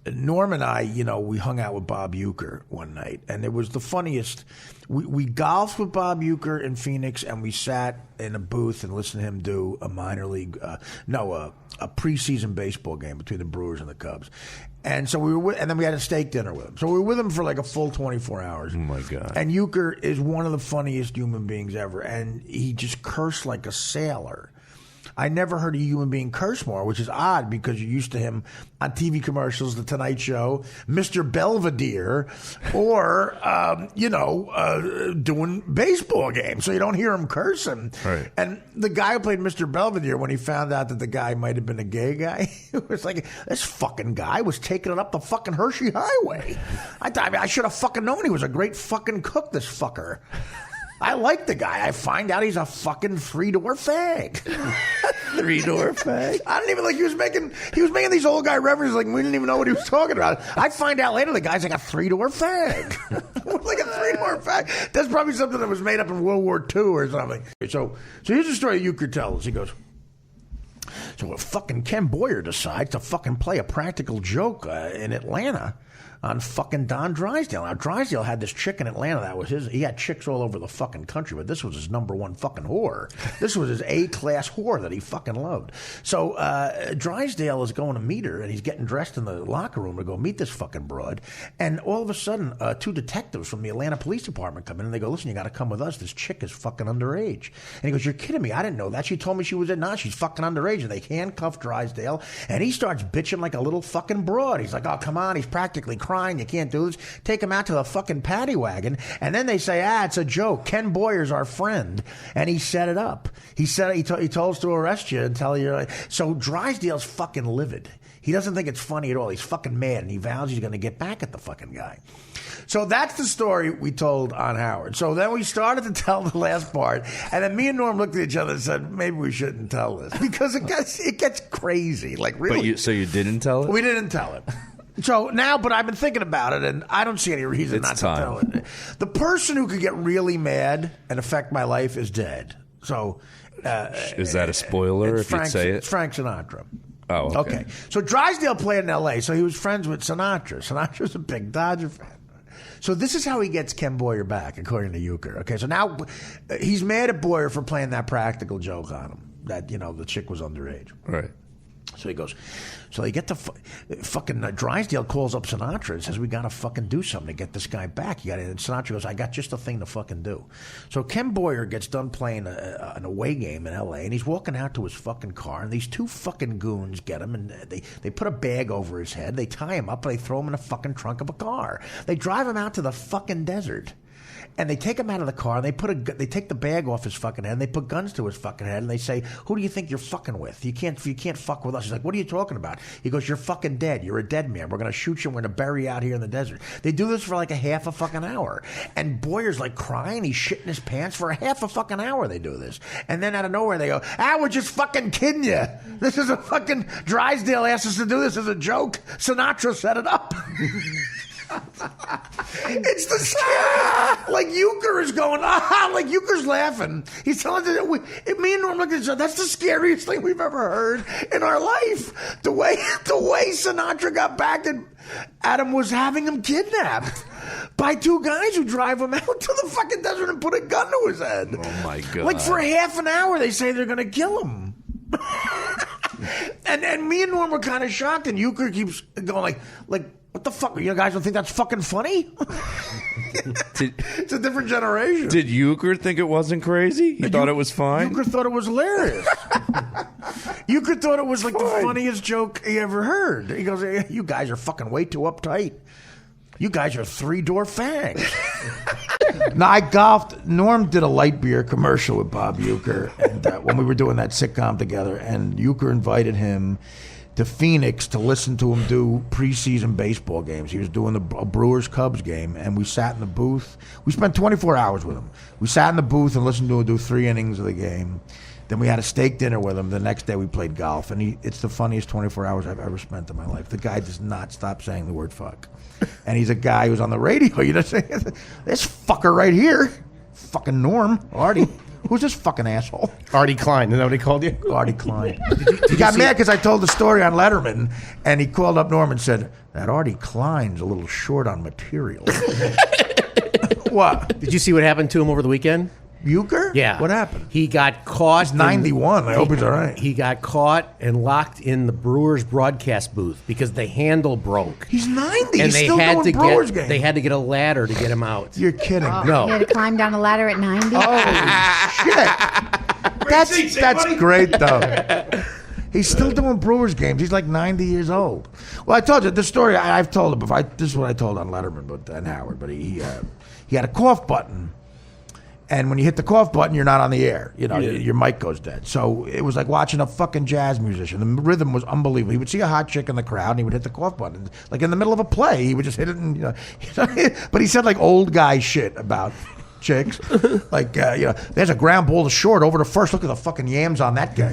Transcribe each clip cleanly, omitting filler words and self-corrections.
Norm and I, we hung out with Bob Uecker one night, and it was the funniest. We golfed with Bob Uecker in Phoenix, and we sat in a booth and listened to him do a minor league, a preseason baseball game between the Brewers and the Cubs. And so and then we had a steak dinner with him. So we were with him for like a full 24 hours. Oh my God. And Uecker is one of the funniest human beings ever, and he just cursed like a sailor. I never heard a human being curse more, which is odd because you're used to him on TV commercials, The Tonight Show, Mr. Belvedere, or, doing baseball games. So you don't hear him cursing. Right. And the guy who played Mr. Belvedere, when he found out that the guy might have been a gay guy, it was like, this fucking guy was taking it up the fucking Hershey Highway. I should have fucking known he was a great fucking cook, this fucker. I like the guy. I find out he's a fucking three-door fag. Three-door fag? I didn't even he was making these old guy references like we didn't even know what he was talking about. I find out later the guy's like a three-door fag. Like a three-door fag. That's probably something that was made up in World War II or something. So here's the story Uecker tells. He goes, so fucking Ken Boyer decides to fucking play a practical joke in Atlanta on fucking Don Drysdale. Now, Drysdale had this chick in Atlanta that was he had chicks all over the fucking country, but this was his number one fucking whore. This was his A-class whore that he fucking loved. So Drysdale is going to meet her, and he's getting dressed in the locker room to go meet this fucking broad. And all of a sudden, two detectives from the Atlanta Police Department come in, and they go, listen, you got to come with us. This chick is fucking underage. And he goes, you're kidding me. I didn't know that. She told me she was she's fucking underage. And they handcuff Drysdale, and he starts bitching like a little fucking broad. He's like, oh, come on. He's practically crying. You can't do this. Take him out to the fucking paddy wagon. And then they say, it's a joke. Ken Boyer's our friend. And he set it up. He told us to arrest you and tell you. So Drysdale's fucking livid. He doesn't think it's funny at all. He's fucking mad, and he vows he's going to get back at the fucking guy. So that's the story we told on Howard. So then we started to tell the last part, and then me and Norm looked at each other and said, maybe we shouldn't tell this because it gets crazy. Like really. So you didn't tell it? We didn't tell it. So now, but I've been thinking about it, and I don't see any reason not to tell it. The person who could get really mad and affect my life is dead. So is that a spoiler if you say it? It's Frank Sinatra. Oh, okay. So Drysdale played in L.A., so he was friends with Sinatra. Sinatra's a big Dodger fan. So this is how he gets Ken Boyer back, according to Uecker. Okay, so now he's mad at Boyer for playing that practical joke on him, that, the chick was underage. Right. So he goes, so they get the fucking Drysdale calls up Sinatra and says, we got to fucking do something to get this guy back. And Sinatra goes, I got just a thing to fucking do. So Ken Boyer gets done playing an away game in L.A., and he's walking out to his fucking car, and these two fucking goons get him, and they put a bag over his head, they tie him up, and they throw him in the fucking trunk of a car. They drive him out to the fucking desert. And they take him out of the car, and they take the bag off his fucking head, and they put guns to his fucking head, and they say, who do you think you're fucking with? You can't fuck with us. He's like, what are you talking about? He goes, you're fucking dead. You're a dead man. We're going to shoot you. We're going to bury you out here in the desert. They do this for like a half a fucking hour. And Boyer's like crying. He's shitting his pants. For a half a fucking hour they do this. And then out of nowhere they go, we're just fucking kidding you. This is a fucking Drysdale asked us to do this as a joke. Sinatra set it up. It's the scary. Like Uecker is going, like Uecker's laughing. He's telling us, me and Norm look at each other. That's the scariest thing we've ever heard in our life. The way Sinatra got back at him was having him kidnapped by two guys who drive him out to the fucking desert and put a gun to his head. Oh my God. Like for half an hour they say they're going to kill him. and me and Norm were kind of shocked, and Uecker keeps going like, what the fuck? You guys don't think that's fucking funny? It's a different generation. Did Uecker think it wasn't crazy? He thought it was fine? Uecker thought it was hilarious. Uecker thought it was like the funniest joke he ever heard. He goes, you guys are fucking way too uptight. You guys are three-door fags. Now, I golfed. Norm did a light beer commercial with Bob Uecker and, when we were doing that sitcom together, and Uecker invited him to Phoenix to listen to him do preseason baseball games. He was doing a Brewers-Cubs game, and we sat in the booth. We spent 24 hours with him. We sat in the booth and listened to him do 3 innings of the game. Then we had a steak dinner with him. The next day we played golf, and it's the funniest 24 hours I've ever spent in my life. The guy does not stop saying the word fuck. And he's a guy who's on the radio. You know, saying, this fucker right here, fucking Norm, Artie. Who's this fucking asshole? Artie Klein. Is that what he called you? Artie Klein. He got mad because I told the story on Letterman, and he called up Norm and said, that Artie Klein's a little short on material. What? Did you see what happened to him over the weekend? Uecker? Yeah. What happened? He got caught. He's 91. I hope he's all right. He got caught and locked in the Brewers broadcast booth because the handle broke. He's 90. And He's still doing Brewers games. They had to get a ladder to get him out. You're kidding. No. He had to climb down a ladder at 90? Shit. That's great, though. He's still doing Brewers games. He's like 90 years old. Well, I told you, the story, I've told it before. This is what I told on Letterman and Howard, but he had a cough button. And when you hit the cough button, you're not on the air. You know, your mic goes dead. So it was like watching a fucking jazz musician. The rhythm was unbelievable. He would see a hot chick in the crowd, and he would hit the cough button. Like in the middle of a play, he would just hit it. And, but he said like old guy shit about chicks. Like, there's a ground ball to short over to first. Look at the fucking yams on that guy.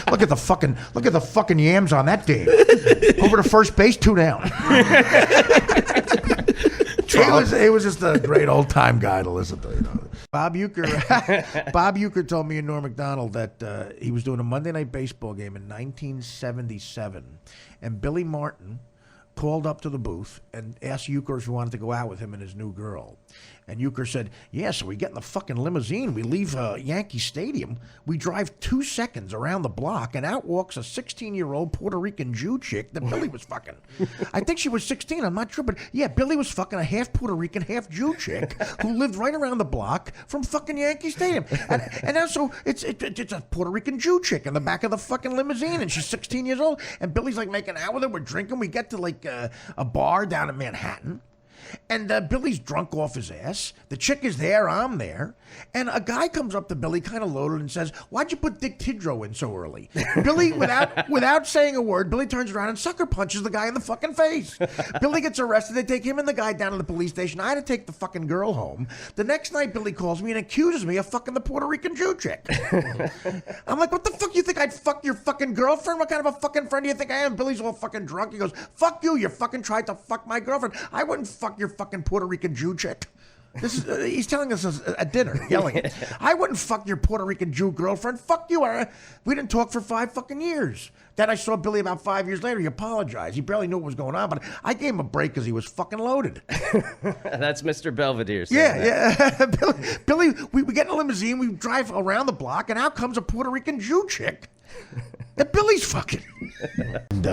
Look at the fucking yams on that game. Over to first base, 2 down. It was just a great old time guy to listen to. Bob Uecker told me and Norm Macdonald that he was doing a Monday Night Baseball game in 1977, and Billy Martin called up to the booth and asked Uecker if he wanted to go out with him and his new girl. And Uecker said, yeah, so we get in the fucking limousine. We leave Yankee Stadium. We drive 2 seconds around the block, and out walks a 16-year-old Puerto Rican Jew chick that Billy was fucking. I think she was 16. I'm not sure. But, yeah, Billy was fucking a half Puerto Rican, half Jew chick who lived right around the block from fucking Yankee Stadium. And now so it's a Puerto Rican Jew chick in the back of the fucking limousine, and she's 16 years old. And Billy's, like, making out with her. We're drinking. We get to, like, a bar down in Manhattan. And Billy's drunk off his ass. The chick is there. I'm there. And a guy comes up to Billy, kind of loaded, and says, why'd you put Dick Tidrow in so early? Billy, without saying a word, Billy turns around and sucker punches the guy in the fucking face. Billy gets arrested. They take him and the guy down to the police station. I had to take the fucking girl home. The next night, Billy calls me and accuses me of fucking the Puerto Rican Jew chick. I'm like, what the fuck? You think I'd fuck your fucking girlfriend? What kind of a fucking friend do you think I am? Billy's all fucking drunk. He goes, fuck you. You fucking tried to fuck my girlfriend. I wouldn't fuck your fucking Puerto Rican Jew chick. This is he's telling us at dinner, yelling it. I wouldn't fuck your Puerto Rican Jew girlfriend. Fuck you. We didn't talk for 5 fucking years. Then I saw Billy about 5 years later. He apologized. He barely knew what was going on, but I gave him a break because he was fucking loaded. That's Mr. Belvedere. Yeah. Billy, we get in a limousine. We drive around the block, and out comes a Puerto Rican Jew chick that Billy's fucking. And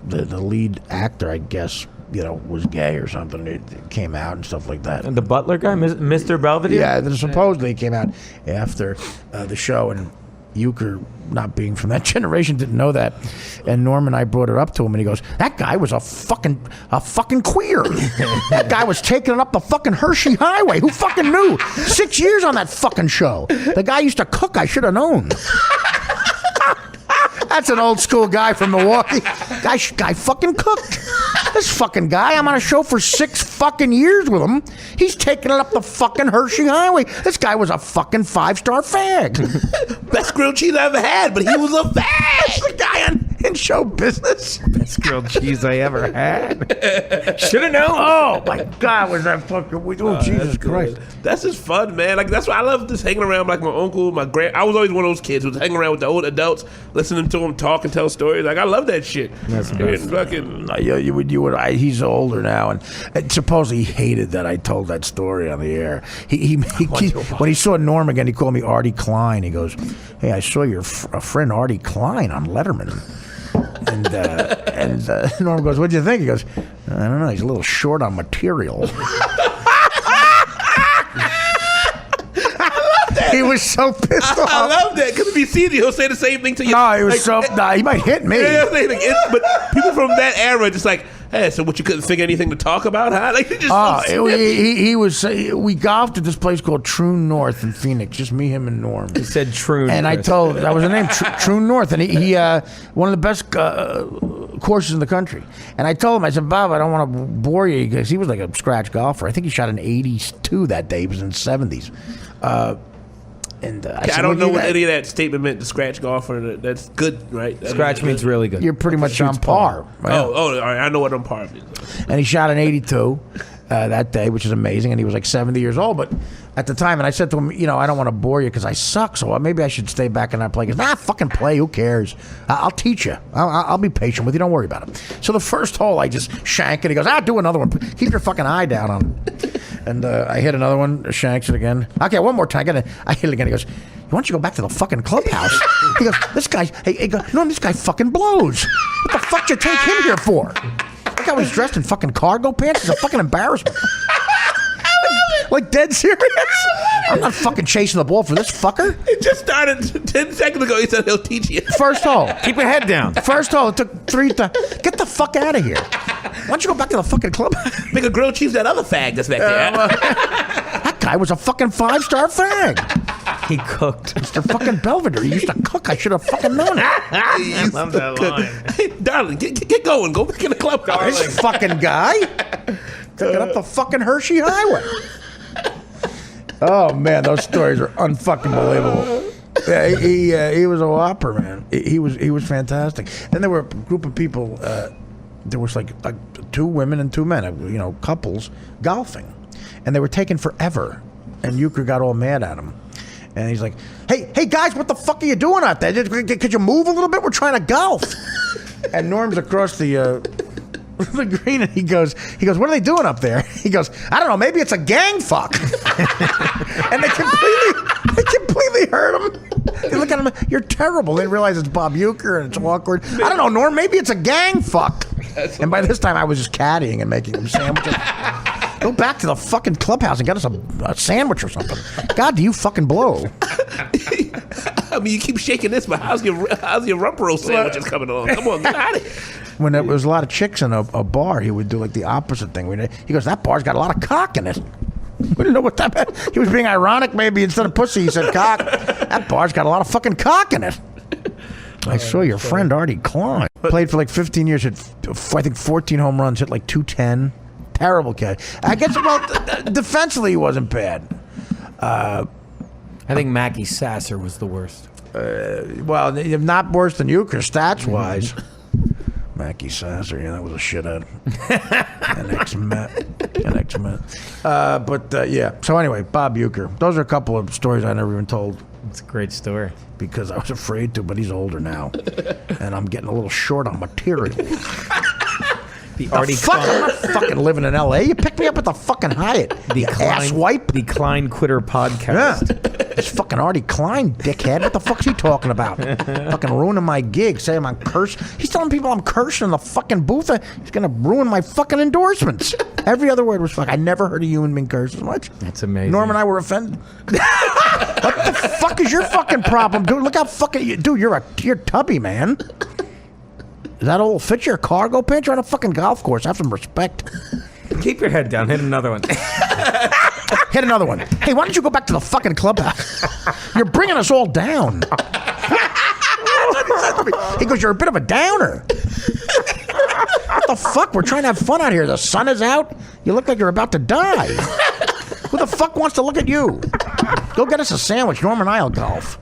the lead actor, I guess, was gay or something. It came out and stuff like that. And the butler guy, Mr. Belvedere? Yeah, supposedly it came out after the show, and Uecker, not being from that generation, didn't know that. And Norm and I brought it up to him, and he goes, that guy was a fucking queer. That guy was taking it up the fucking Hershey Highway. Who fucking knew? 6 years on that fucking show. The guy used to cook. I should have known. That's an old school guy from Milwaukee. Guy fucking cooked. This fucking guy, I'm on a show for 6 fucking years with him. He's taking it up the fucking Hershey Highway. This guy was a fucking 5-star fag. Best grilled cheese I ever had, but he was a fag. The guy in show business. Best grilled cheese I ever had. Should have known. Oh my God, was that fucking? Oh, Jesus Christ. That's just fun, man. Like that's why I love just hanging around like my uncle, my grand. I was always one of those kids who was hanging around with the old adults, listening to them talk and tell stories. Like I love that shit. That's good. Fucking. He's older now, and supposedly he hated that I told that story on the air. He when he saw Norm again, he called me Artie Klein. He goes, "Hey, I saw your friend Artie Klein on Letterman." And Norm goes, "What'd you think?" He goes, "I don't know. He's a little short on material." He was so pissed off. I love that because if he sees you, he'll say the same thing to you. No, he was he might hit me. Yeah, but people from that era just like, hey, so what? You couldn't think of anything to talk about, huh? Like he was. We golfed at this place called True North in Phoenix. Just me, him, and Norm. He said True. And I told that was the name, True North, and he one of the best courses in the country. And I told him, I said, Bob, I don't want to bore you because he was like a scratch golfer. I think he shot an 82 that day. He was in the 70s. I don't know what any of that statement meant. The scratch golfer, that's good, right? Scratch means really good. You're pretty much on par. Right? Oh, all right, I know what on par means. And he shot an 82. that day, which is amazing. And he was like 70 years old. But at the time, and I said to him, I don't want to bore you because I suck. So maybe I should stay back and not play. He goes, fucking play. Who cares? I'll teach you. I'll be patient with you. Don't worry about it. So the first hole, I just shank it. He goes, do another one. Keep your fucking eye down on it. And I hit another one, shanks it again. Okay, one more time. I hit it again. He goes, why don't you go back to the fucking clubhouse? He goes, this guy, this guy fucking blows. What the fuck did you take him here for? That guy was dressed in fucking cargo pants. It's a fucking embarrassment. Like dead serious? I'm not fucking chasing the ball for this fucker. It just started 10 seconds ago. He said he'll teach you. First hole. Keep your head down. First hole. It took 3 times. Get the fuck out of here. Why don't you go back to the fucking club? Make a grilled cheese that other fag that's back there. That guy was a fucking 5-star fag. He cooked. Mr. fucking Belvedere. He used to cook. I should have fucking known it. I love that line. Hey, darling, get going. Go back in the club. This fucking guy. Taking up the fucking Hershey Highway. Oh man, those stories are unfucking believable. Yeah, he was a whopper, man. He was fantastic. Then there were a group of people. There was like 2 women and 2 men, couples golfing, and they were taking forever. And Uecker got all mad at him, and he's like, "Hey guys, what the fuck are you doing out there? Could you move a little bit? We're trying to golf." And Norm's across the green, and he goes, what are they doing up there? He goes, I don't know, maybe it's a gang fuck. And they completely hurt him. They look at him, you're terrible. They realize it's Bob Uecker and it's awkward. I don't know, Norm, maybe it's a gang fuck. And by this time I was just caddying and making him sandwiches. Go back to the fucking clubhouse and get us a sandwich or something. God, do you fucking blow? I mean, you keep shaking this, but how's your rump roll sandwiches coming along? Come on, get out of here. When there was a lot of chicks in a bar, he would do like the opposite thing. He goes, that bar's got a lot of cock in it. We didn't know what that meant. He was being ironic, maybe. Instead of pussy, he said cock. That bar's got a lot of fucking cock in it. I saw your friend Artie Klein. Played for like 15 years, hit, I think, 14 home runs, hit like 210. Terrible kid. I guess, defensively, he wasn't bad. I think Mackie Sasser was the worst. Well, not worse than Uecker, stats-wise. Mackie Sasser, yeah, that was a shithead. An ex-Met. Yeah. So anyway, Bob Uecker. Those are a couple of stories I never even told. It's a great story. Because I was afraid to, but he's older now. And I'm getting a little short on material. I'm not fucking living in L.A. You picked me up at the fucking Hyatt. The asswipe. The Klein Quitter podcast. Yeah. This fucking Artie Klein, dickhead. What the fuck's he talking about? Fucking ruining my gig. Saying I'm cursing. He's telling people I'm cursing in the fucking booth. He's going to ruin my fucking endorsements. Every other word was fuck. I never heard a human being curse as much. That's amazing. Norm and I were offended. What the fuck is your fucking problem, dude? Look how fucking... Dude, you're tubby, man. Does that old fit your cargo pants? You're on a fucking golf course. Have some respect. Keep your head down. Hit another one. Hit another one. Hey, why don't you go back to the fucking clubhouse? You're bringing us all down. He goes, you're a bit of a downer. What the fuck? We're trying to have fun out here. The sun is out. You look like you're about to die. Who the fuck wants to look at you? Go get us a sandwich. Norm and I'll golf.